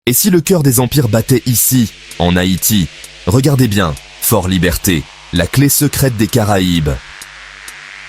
Et si le cœur des empires battait ici, en Haïti? Regardez bien, Fort Liberté, la clé secrète des Caraïbes.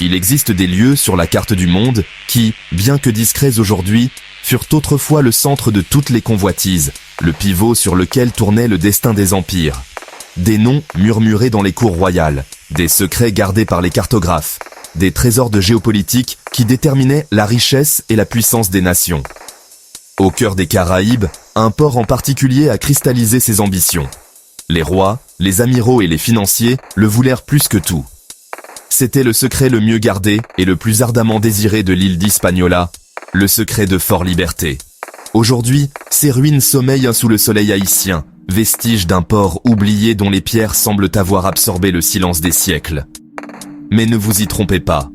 Il existe des lieux sur la carte du monde qui, bien que discrets aujourd'hui, furent autrefois le centre de toutes les convoitises, le pivot sur lequel tournait le destin des empires. Des noms murmurés dans les cours royales, des secrets gardés par les cartographes, des trésors de géopolitique qui déterminaient la richesse et la puissance des nations. Au cœur des Caraïbes, un port en particulier a cristallisé ses ambitions. Les rois, les amiraux et les financiers le voulèrent plus que tout. C'était le secret le mieux gardé et le plus ardemment désiré de l'île d'Hispaniola, le secret de Fort Liberté. Aujourd'hui, ces ruines sommeillent sous le soleil haïtien, vestiges d'un port oublié dont les pierres semblent avoir absorbé le silence des siècles. Mais ne vous y trompez pas.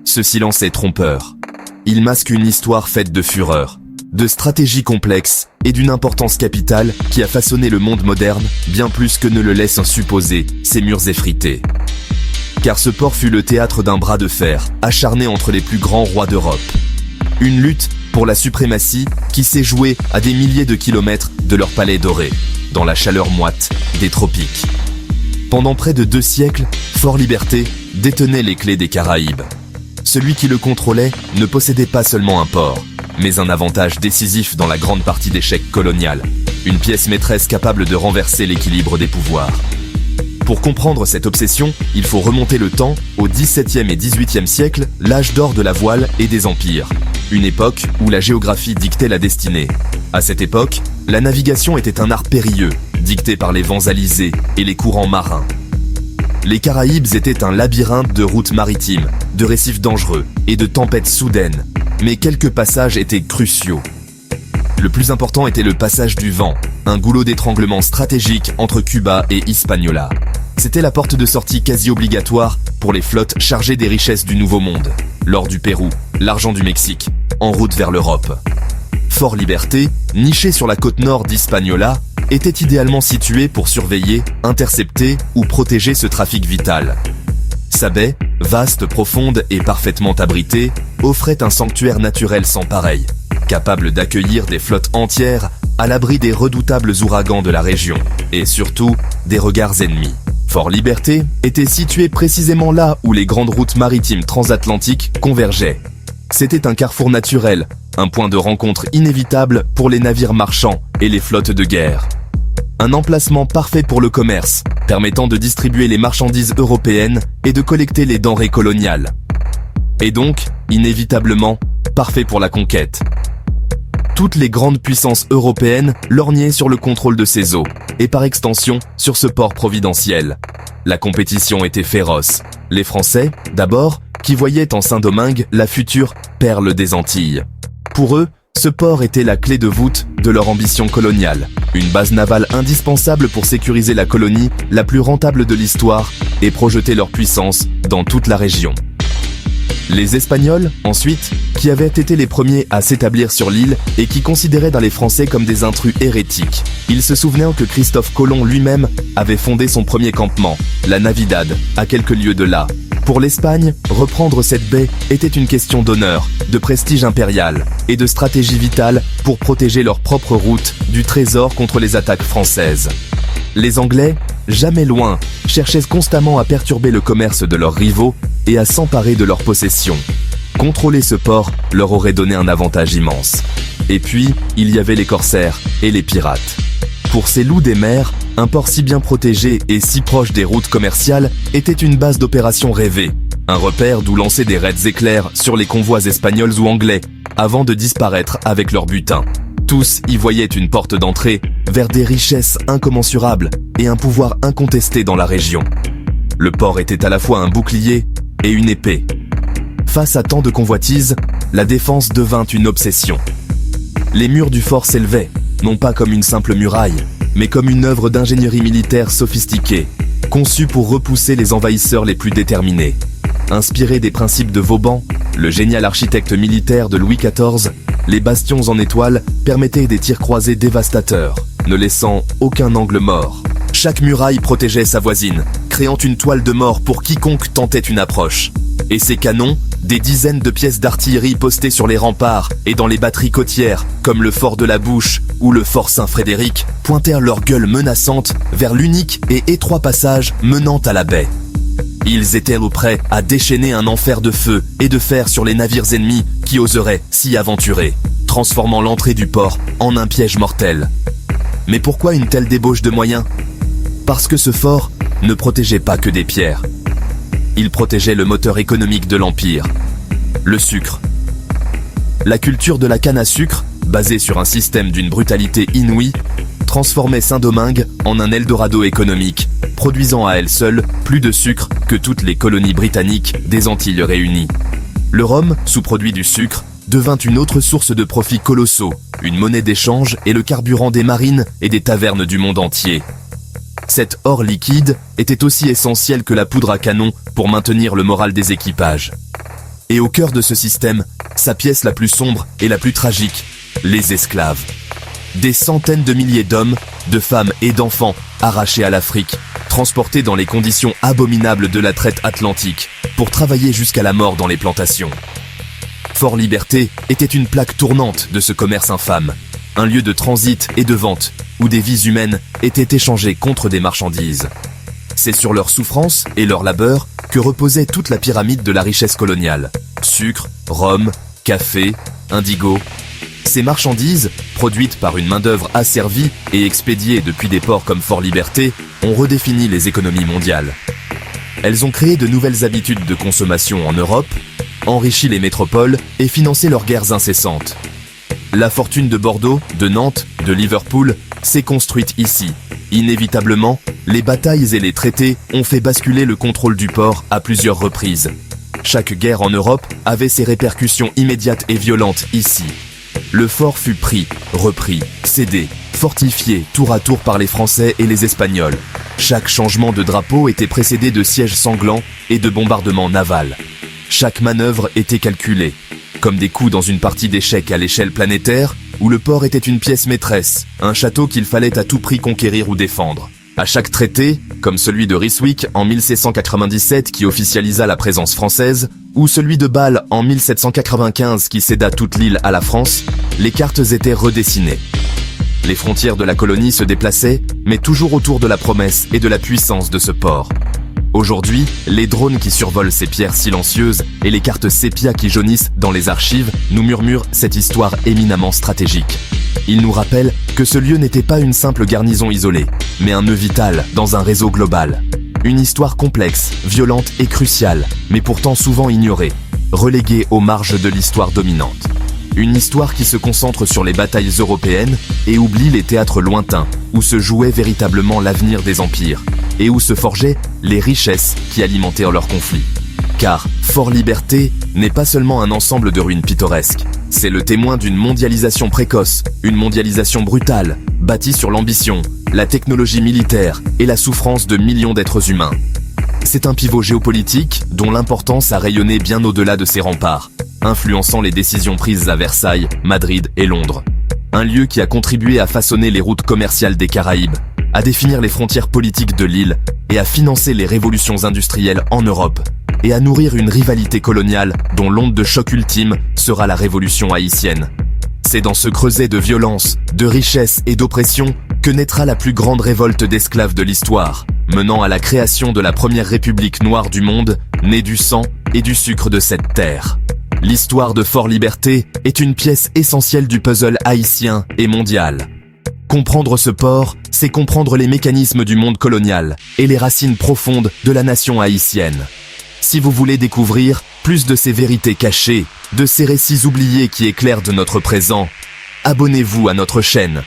Ce silence est trompeur. Il masque une histoire faite de fureur, de stratégies complexes et d'une importance capitale qui a façonné le monde moderne bien plus que ne le laissent supposer ses murs effrités. Car ce port fut le théâtre d'un bras de fer acharné entre les plus grands rois d'Europe. Une lutte pour la suprématie qui s'est jouée à des milliers de kilomètres de leur palais doré, dans la chaleur moite des tropiques. Pendant près de 2 siècles, Fort Liberté détenait les clés des Caraïbes. Celui qui le contrôlait ne possédait pas seulement un port, mais un avantage décisif dans la grande partie d'échec colonial, une pièce maîtresse capable de renverser l'équilibre des pouvoirs. Pour comprendre cette obsession, il faut remonter le temps au XVIIe et XVIIIe siècle, l'âge d'or de la voile et des empires. Une époque où la géographie dictait la destinée. À cette époque, la navigation était un art périlleux, dicté par les vents alizés et les courants marins. Les Caraïbes étaient un labyrinthe de routes maritimes, de récifs dangereux et de tempêtes soudaines. Mais quelques passages étaient cruciaux. Le plus important était le passage du vent, un goulot d'étranglement stratégique entre Cuba et Hispaniola. C'était la porte de sortie quasi obligatoire pour les flottes chargées des richesses du Nouveau Monde, l'or du Pérou, l'argent du Mexique, en route vers l'Europe. Fort Liberté, niché sur la côte nord d'Hispaniola, était idéalement situé pour surveiller, intercepter ou protéger ce trafic vital. Sa baie, vaste, profonde et parfaitement abritée, offrait un sanctuaire naturel sans pareil, capable d'accueillir des flottes entières à l'abri des redoutables ouragans de la région, et surtout des regards ennemis. Fort Liberté était situé précisément là où les grandes routes maritimes transatlantiques convergeaient. C'était un carrefour naturel, un point de rencontre inévitable pour les navires marchands et les flottes de guerre. Un emplacement parfait pour le commerce, permettant de distribuer les marchandises européennes et de collecter les denrées coloniales. Et donc, inévitablement, parfait pour la conquête. Toutes les grandes puissances européennes lorgnaient sur le contrôle de ces eaux, et par extension, sur ce port providentiel. La compétition était féroce. Les Français, d'abord, qui voyaient en Saint-Domingue la future perle des Antilles. Pour eux, ce port était la clé de voûte de leur ambition coloniale, une base navale indispensable pour sécuriser la colonie la plus rentable de l'histoire et projeter leur puissance dans toute la région. Les Espagnols, ensuite, qui avaient été les premiers à s'établir sur l'île et qui considéraient dans les Français comme des intrus hérétiques. Ils se souvenaient que Christophe Colomb lui-même avait fondé son premier campement, la Navidad, à quelques lieues de là. Pour l'Espagne, reprendre cette baie était une question d'honneur, de prestige impérial et de stratégie vitale pour protéger leur propre route du trésor contre les attaques françaises. Les Anglais, jamais loin, cherchaient constamment à perturber le commerce de leurs rivaux et à s'emparer de leurs possessions. Contrôler ce port leur aurait donné un avantage immense. Et puis, il y avait les corsaires et les pirates. Pour ces loups des mers, un port si bien protégé et si proche des routes commerciales était une base d'opération rêvée, un repère d'où lancer des raids éclairs sur les convois espagnols ou anglais, avant de disparaître avec leur butin. Tous y voyaient une porte d'entrée vers des richesses incommensurables et un pouvoir incontesté dans la région. Le port était à la fois un bouclier et une épée. Face à tant de convoitises, la défense devint une obsession. Les murs du fort s'élevaient, non pas comme une simple muraille, mais comme une œuvre d'ingénierie militaire sophistiquée, conçue pour repousser les envahisseurs les plus déterminés. Inspirés des principes de Vauban, le génial architecte militaire de Louis XIV, les bastions en étoile permettaient des tirs croisés dévastateurs, ne laissant aucun angle mort. Chaque muraille protégeait sa voisine, créant une toile de mort pour quiconque tentait une approche. Et ces canons, des dizaines de pièces d'artillerie postées sur les remparts et dans les batteries côtières, comme le fort de la Bouche ou le fort Saint-Frédéric, pointèrent leurs gueules menaçantes vers l'unique et étroit passage menant à la baie. Ils étaient prêts à déchaîner un enfer de feu et de fer sur les navires ennemis qui oseraient s'y aventurer, transformant l'entrée du port en un piège mortel. Mais pourquoi une telle débauche de moyens? Parce que ce fort ne protégeait pas que des pierres. Il protégeait le moteur économique de l'Empire, le sucre. La culture de la canne à sucre, basée sur un système d'une brutalité inouïe, transformait Saint-Domingue en un Eldorado économique, produisant à elle seule plus de sucre que toutes les colonies britanniques des Antilles réunies. Le rhum, sous-produit du sucre, devint une autre source de profits colossaux, une monnaie d'échange et le carburant des marines et des tavernes du monde entier. Cet or liquide était aussi essentiel que la poudre à canon pour maintenir le moral des équipages. Et au cœur de ce système, sa pièce la plus sombre et la plus tragique, les esclaves. Des centaines de milliers d'hommes, de femmes et d'enfants arrachés à l'Afrique, transportés dans les conditions abominables de la traite atlantique, pour travailler jusqu'à la mort dans les plantations. Fort Liberté était une plaque tournante de ce commerce infâme, un lieu de transit et de vente, où des vies humaines étaient échangées contre des marchandises. C'est sur leur souffrance et leur labeur que reposait toute la pyramide de la richesse coloniale. Sucre, rhum, café, indigo. Ces marchandises, produites par une main-d'œuvre asservie et expédiées depuis des ports comme Fort Liberté, ont redéfini les économies mondiales. Elles ont créé de nouvelles habitudes de consommation en Europe, enrichi les métropoles et financé leurs guerres incessantes. La fortune de Bordeaux, de Nantes, de Liverpool s'est construite ici. Inévitablement, les batailles et les traités ont fait basculer le contrôle du port à plusieurs reprises. Chaque guerre en Europe avait ses répercussions immédiates et violentes ici. Le fort fut pris, repris, cédé, fortifié tour à tour par les Français et les Espagnols. Chaque changement de drapeau était précédé de sièges sanglants et de bombardements navals. Chaque manœuvre était calculée, comme des coups dans une partie d'échecs à l'échelle planétaire, où le port était une pièce maîtresse, un château qu'il fallait à tout prix conquérir ou défendre. À chaque traité, comme celui de Ryswick en 1797 qui officialisa la présence française, ou celui de Bâle en 1795 qui céda toute l'île à la France, les cartes étaient redessinées. Les frontières de la colonie se déplaçaient, mais toujours autour de la promesse et de la puissance de ce port. Aujourd'hui, les drones qui survolent ces pierres silencieuses et les cartes sépia qui jaunissent dans les archives nous murmurent cette histoire éminemment stratégique. Ils nous rappellent que ce lieu n'était pas une simple garnison isolée, mais un nœud vital dans un réseau global. Une histoire complexe, violente et cruciale, mais pourtant souvent ignorée, reléguée aux marges de l'histoire dominante. Une histoire qui se concentre sur les batailles européennes et oublie les théâtres lointains, où se jouait véritablement l'avenir des empires, et où se forgeaient les richesses qui alimentèrent leurs conflits. Car Fort Liberté n'est pas seulement un ensemble de ruines pittoresques, c'est le témoin d'une mondialisation précoce, une mondialisation brutale, bâtie sur l'ambition, la technologie militaire et la souffrance de millions d'êtres humains. C'est un pivot géopolitique dont l'importance a rayonné bien au-delà de ses remparts, influençant les décisions prises à Versailles, Madrid et Londres. Un lieu qui a contribué à façonner les routes commerciales des Caraïbes, à définir les frontières politiques de l'île et à financer les révolutions industrielles en Europe, et à nourrir une rivalité coloniale dont l'onde de choc ultime sera la révolution haïtienne. C'est dans ce creuset de violence, de richesse et d'oppression que naîtra la plus grande révolte d'esclaves de l'histoire, menant à la création de la première république noire du monde, née du sang et du sucre de cette terre. L'histoire de Fort Liberté est une pièce essentielle du puzzle haïtien et mondial. Comprendre ce port, c'est comprendre les mécanismes du monde colonial et les racines profondes de la nation haïtienne. Si vous voulez découvrir plus de ces vérités cachées, de ces récits oubliés qui éclairent de notre présent, abonnez-vous à notre chaîne.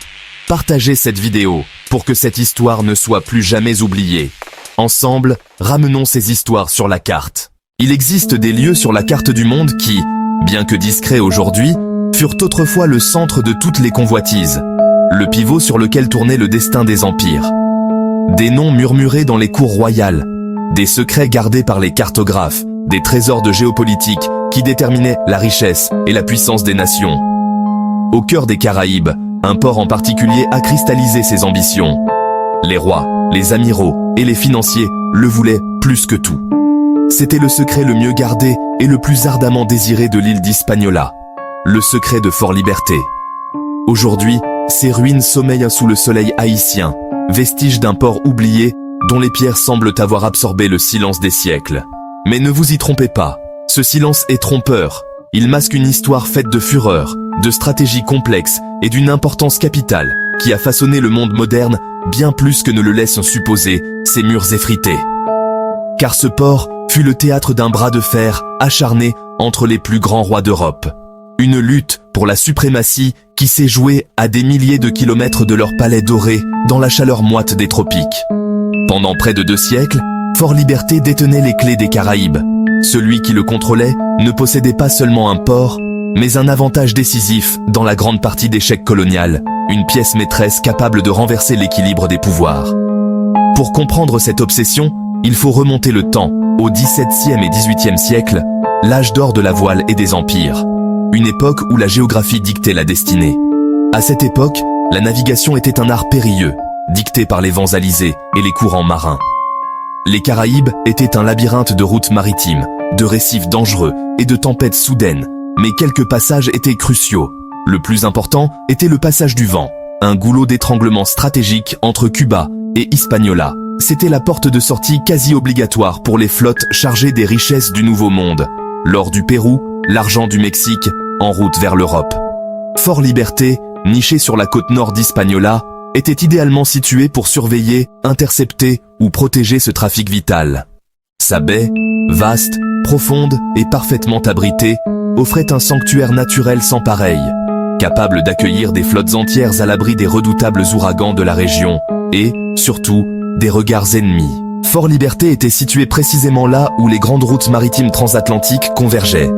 Partagez cette vidéo pour que cette histoire ne soit plus jamais oubliée. Ensemble, ramenons ces histoires sur la carte. Il existe des lieux sur la carte du monde qui, bien que discrets aujourd'hui, furent autrefois le centre de toutes les convoitises, le pivot sur lequel tournait le destin des empires. Des noms murmurés dans les cours royales, des secrets gardés par les cartographes, des trésors de géopolitique qui déterminaient la richesse et la puissance des nations. Au cœur des Caraïbes, un port en particulier a cristallisé ses ambitions. Les rois, les amiraux et les financiers le voulaient plus que tout. C'était le secret le mieux gardé et le plus ardemment désiré de l'île d'Hispaniola. Le secret de Fort Liberté. Aujourd'hui, ces ruines sommeillent sous le soleil haïtien, vestiges d'un port oublié dont les pierres semblent avoir absorbé le silence des siècles. Mais ne vous y trompez pas, ce silence est trompeur. Il masque une histoire faite de fureur, de stratégies complexes et d'une importance capitale qui a façonné le monde moderne bien plus que ne le laissent supposer ses murs effrités. Car ce port fut le théâtre d'un bras de fer acharné entre les plus grands rois d'Europe. Une lutte pour la suprématie qui s'est jouée à des milliers de kilomètres de leur palais doré dans la chaleur moite des tropiques. Pendant près de 2 siècles, Fort Liberté détenait les clés des Caraïbes. Celui qui le contrôlait ne possédait pas seulement un port, mais un avantage décisif dans la grande partie d'échec colonial, une pièce maîtresse capable de renverser l'équilibre des pouvoirs. Pour comprendre cette obsession, il faut remonter le temps, au XVIIe et XVIIIe siècle, l'âge d'or de la voile et des empires. Une époque où la géographie dictait la destinée. À cette époque, la navigation était un art périlleux, dicté par les vents alizés et les courants marins. Les Caraïbes étaient un labyrinthe de routes maritimes, de récifs dangereux et de tempêtes soudaines, mais quelques passages étaient cruciaux. Le plus important était le passage du vent, un goulot d'étranglement stratégique entre Cuba et Hispaniola. C'était la porte de sortie quasi obligatoire pour les flottes chargées des richesses du Nouveau Monde. L'or du Pérou, l'argent du Mexique, en route vers l'Europe. Fort Liberté, niché sur la côte nord d'Hispaniola, était idéalement situé pour surveiller, intercepter ou protéger ce trafic vital. Sa baie, vaste, profonde et parfaitement abritée, offrait un sanctuaire naturel sans pareil, capable d'accueillir des flottes entières à l'abri des redoutables ouragans de la région et, surtout, des regards ennemis. Fort Liberté était situé précisément là où les grandes routes maritimes transatlantiques convergeaient.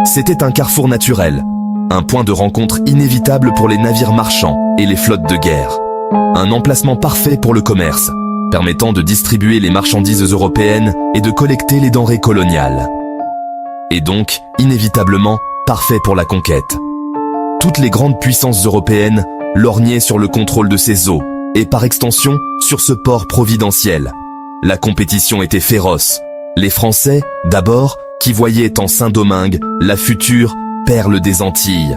C'était un carrefour naturel, un point de rencontre inévitable pour les navires marchands et les flottes de guerre. Un emplacement parfait pour le commerce, permettant de distribuer les marchandises européennes et de collecter les denrées coloniales. Et donc, inévitablement, parfait pour la conquête. Toutes les grandes puissances européennes lorgnaient sur le contrôle de ces eaux, et par extension, sur ce port providentiel. La compétition était féroce. Les Français, d'abord, qui voyaient en Saint-Domingue la future perle des Antilles.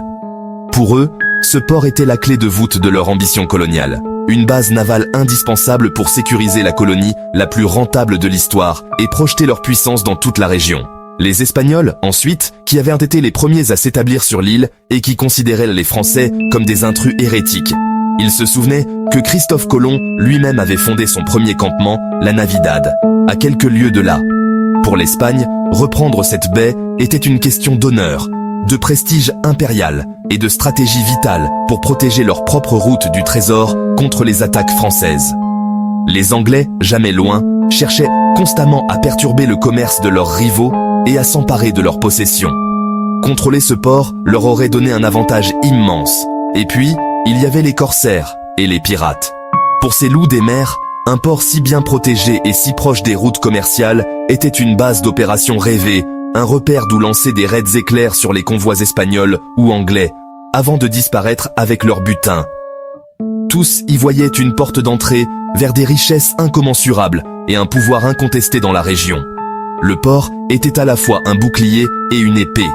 Pour eux, ce port était la clé de voûte de leur ambition coloniale. Une base navale indispensable pour sécuriser la colonie la plus rentable de l'histoire et projeter leur puissance dans toute la région. Les Espagnols, ensuite, qui avaient été les premiers à s'établir sur l'île et qui considéraient les Français comme des intrus hérétiques. Ils se souvenaient que Christophe Colomb lui-même avait fondé son premier campement, la Navidad, à quelques lieues de là. Pour l'Espagne, reprendre cette baie était une question d'honneur, de prestige impérial et de stratégie vitale pour protéger leur propre route du trésor contre les attaques françaises. Les Anglais, jamais loin, cherchaient constamment à perturber le commerce de leurs rivaux et à s'emparer de leurs possessions. Contrôler ce port leur aurait donné un avantage immense. Et puis, il y avait les corsaires et les pirates. Pour ces loups des mers, un port si bien protégé et si proche des routes commerciales était une base d'opérations rêvée, un repère d'où lancer des raids éclairs sur les convois espagnols ou anglais, avant de disparaître avec leur butin. Tous y voyaient une porte d'entrée vers des richesses incommensurables et un pouvoir incontesté dans la région. Le port était à la fois un bouclier et une épée.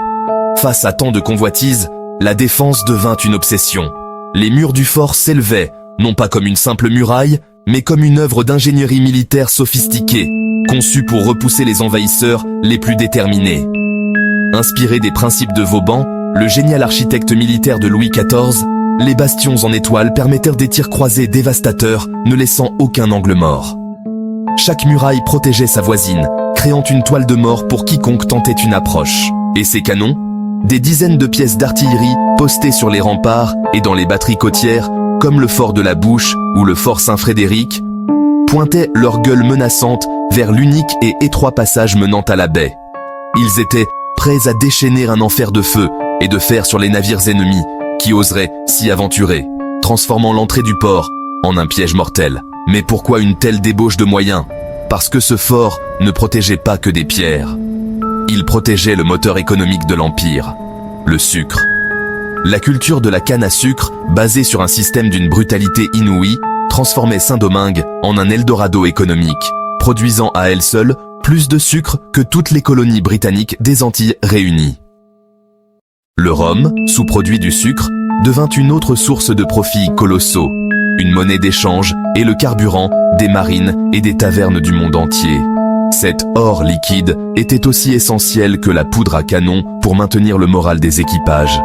Face à tant de convoitises, la défense devint une obsession. Les murs du fort s'élevaient, non pas comme une simple muraille, mais comme une œuvre d'ingénierie militaire sophistiquée, conçue pour repousser les envahisseurs les plus déterminés. Inspiré des principes de Vauban, le génial architecte militaire de Louis XIV, les bastions en étoile permettèrent des tirs croisés dévastateurs, ne laissant aucun angle mort. Chaque muraille protégeait sa voisine, créant une toile de mort pour quiconque tentait une approche. Et ces canons, des dizaines de pièces d'artillerie postées sur les remparts et dans les batteries côtières, comme le fort de la Bouche ou le fort Saint-Frédéric, pointaient leur gueule menaçante vers l'unique et étroit passage menant à la baie. Ils étaient prêts à déchaîner un enfer de feu et de fer sur les navires ennemis qui oseraient s'y aventurer, transformant l'entrée du port en un piège mortel. Mais pourquoi une telle débauche de moyens? Parce que ce fort ne protégeait pas que des pierres. Il protégeait le moteur économique de l'Empire, le sucre. La culture de la canne à sucre, basée sur un système d'une brutalité inouïe, transformait Saint-Domingue en un Eldorado économique, produisant à elle seule plus de sucre que toutes les colonies britanniques des Antilles réunies. Le rhum, sous-produit du sucre, devint une autre source de profits colossaux, une monnaie d'échange et le carburant des marines et des tavernes du monde entier. Cet or liquide était aussi essentiel que la poudre à canon pour maintenir le moral des équipages.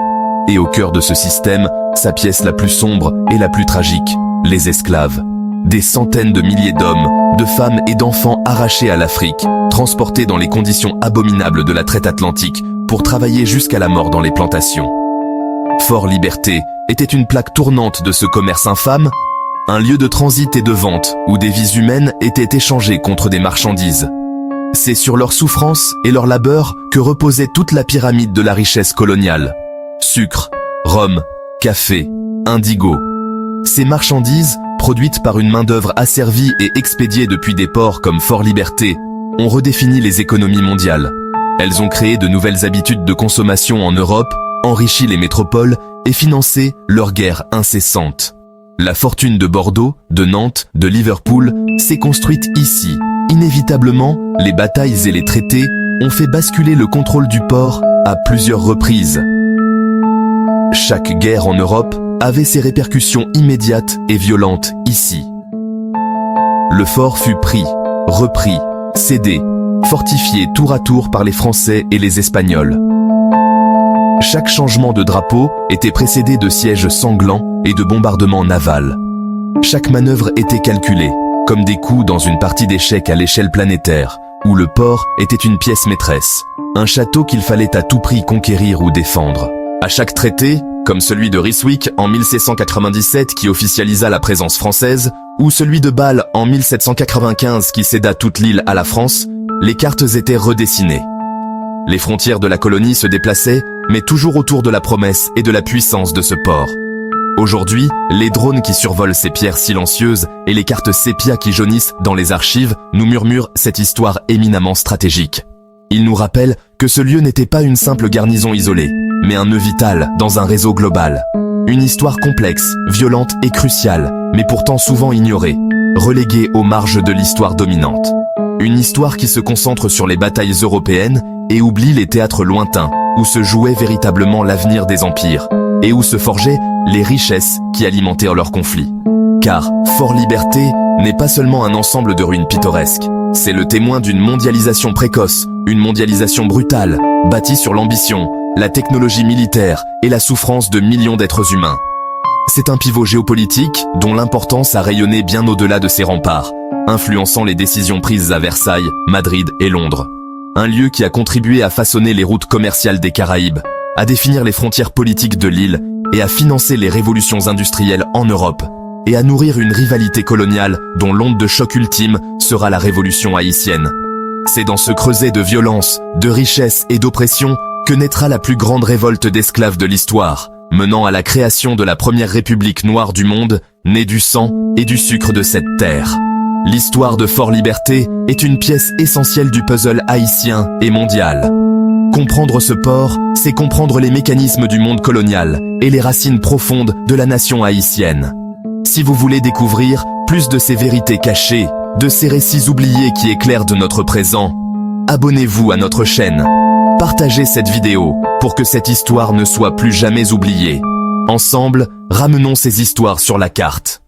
Et au cœur de ce système, sa pièce la plus sombre et la plus tragique, les esclaves. Des centaines de milliers d'hommes, de femmes et d'enfants arrachés à l'Afrique, transportés dans les conditions abominables de la traite atlantique pour travailler jusqu'à la mort dans les plantations. Fort Liberté était une plaque tournante de ce commerce infâme, un lieu de transit et de vente où des vies humaines étaient échangées contre des marchandises. C'est sur leur souffrance et leur labeur que reposait toute la pyramide de la richesse coloniale. Sucre, rhum, café, indigo. Ces marchandises, produites par une main-d'œuvre asservie et expédiées depuis des ports comme Fort Liberté, ont redéfini les économies mondiales. Elles ont créé de nouvelles habitudes de consommation en Europe, enrichi les métropoles et financé leur guerre incessante. La fortune de Bordeaux, de Nantes, de Liverpool s'est construite ici. Inévitablement, les batailles et les traités ont fait basculer le contrôle du port à plusieurs reprises. Chaque guerre en Europe avait ses répercussions immédiates et violentes ici. Le fort fut pris, repris, cédé, fortifié tour à tour par les Français et les Espagnols. Chaque changement de drapeau était précédé de sièges sanglants et de bombardements navals. Chaque manœuvre était calculée, comme des coups dans une partie d'échecs à l'échelle planétaire, où le port était une pièce maîtresse, un château qu'il fallait à tout prix conquérir ou défendre. À chaque traité, comme celui de Ryswick en 1797 qui officialisa la présence française, ou celui de Bâle en 1795 qui céda toute l'île à la France, les cartes étaient redessinées. Les frontières de la colonie se déplaçaient, mais toujours autour de la promesse et de la puissance de ce port. Aujourd'hui, les drones qui survolent ces pierres silencieuses et les cartes sépia qui jaunissent dans les archives nous murmurent cette histoire éminemment stratégique. Ils nous rappellent que ce lieu n'était pas une simple garnison isolée, mais un nœud vital dans un réseau global. Une histoire complexe, violente et cruciale, mais pourtant souvent ignorée, reléguée aux marges de l'histoire dominante. Une histoire qui se concentre sur les batailles européennes et oublie les théâtres lointains, où se jouait véritablement l'avenir des empires, et où se forgeaient les richesses qui alimentèrent leurs conflits. Car Fort Liberté n'est pas seulement un ensemble de ruines pittoresques, c'est le témoin d'une mondialisation précoce, une mondialisation brutale, bâtie sur l'ambition, la technologie militaire et la souffrance de millions d'êtres humains. C'est un pivot géopolitique dont l'importance a rayonné bien au-delà de ses remparts, influençant les décisions prises à Versailles, Madrid et Londres. Un lieu qui a contribué à façonner les routes commerciales des Caraïbes, à définir les frontières politiques de l'île et à financer les révolutions industrielles en Europe, et à nourrir une rivalité coloniale dont l'onde de choc ultime sera la révolution haïtienne. C'est dans ce creuset de violence, de richesse et d'oppression que naîtra la plus grande révolte d'esclaves de l'histoire, menant à la création de la première république noire du monde, née du sang et du sucre de cette terre. L'histoire de Fort Liberté est une pièce essentielle du puzzle haïtien et mondial. Comprendre ce port, c'est comprendre les mécanismes du monde colonial et les racines profondes de la nation haïtienne. Si vous voulez découvrir plus de ces vérités cachées, de ces récits oubliés qui éclairent de notre présent, abonnez-vous à notre chaîne. Partagez cette vidéo pour que cette histoire ne soit plus jamais oubliée. Ensemble, ramenons ces histoires sur la carte.